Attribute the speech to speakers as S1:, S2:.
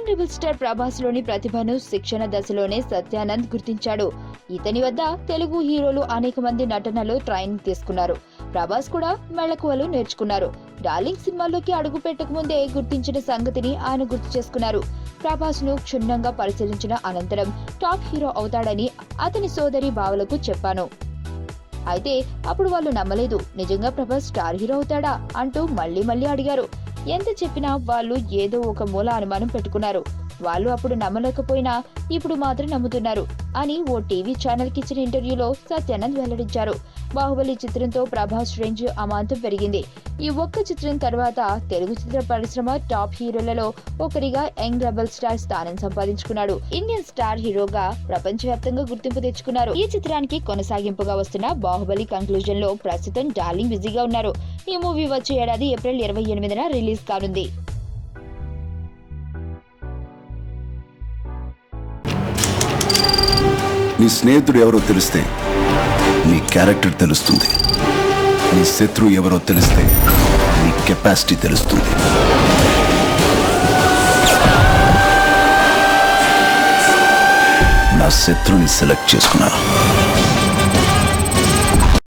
S1: Young rebel star Prabhas లోని ప్రతిభను శిక్షణ దశలోనే సత్యానంద్ గుర్తించాడు. ఇతని వద్ద తెలుగు హీరోలు అనేక మంది నటనలో ట్రైనింగ్ తీసుకున్నారు. ప్రభాస్ కూడా మెళకువలు నేర్చుకున్నారు. డార్లింగ్ సినిమాలోకి అడుగు పెట్టక ముందే గుర్తించిన సంగతిని ఆయన గుర్తు చేసుకున్నారు. ప్రభాస్ ను క్షుణ్ణంగా పరిశీలించిన అనంతరం టాప్ హీరో అవుతాడని అతని సోదరి బావలకు చెప్పాను. అయితే అప్పుడు వాళ్ళు నమ్మలేదు. నిజంగా ప్రభాస్ స్టార్ హీరో అవుతాడా అంటూ మళ్లీ అడిగారు. ఎంత చెప్పినా వాళ్ళు ఏదో ఒక మూల అనుమానం పెట్టుకున్నారు. వాళ్ళు అప్పుడు నమ్మలేకపోయినా ఇప్పుడు మాత్రం నమ్ముతున్నారు అని ఓ టీవీ ఛానల్ కి ఇచ్చిన ఇంటర్వ్యూలో సత్యానంద్ వెల్లడించారు. బాహుబలి చిత్రంతో ప్రభాస్ రేంజ్ అమాంతం పెరిగింది. ఈ ఒక్క చిత్రం తర్వాత తెలుగు చిత్ర పరిశ్రమ టాప్ హీరోలలో ఒకరిగా యంగ్ రెబల్ స్టార్ స్థానం సంపాదించుకున్నాడు. ఇండియన్ స్టార్ హీరోగా ప్రపంచవ్యాప్తంగా గుర్తింపు తెచ్చుకున్నారు. ఈ చిత్రానికి కొనసాగింపుగా వస్తున్న బాహుబలి కంక్లూజన్ లో ప్రస్తుతం డార్లింగ్ బిజీగా ఉన్నారు. ఈ మూవీ వచ్చే ఏడాది ఏప్రిల్ 28న రిలీజ్ కానుంది.
S2: నీ స్నేహితుడు ఎవరో తెలిస్తే నీ క్యారెక్టర్ తెలుస్తుంది. నీ శత్రువు ఎవరో తెలిస్తే నీ కెపాసిటీ తెలుస్తుంది. నా శత్రువుని సెలెక్ట్ చేసుకున్నాను.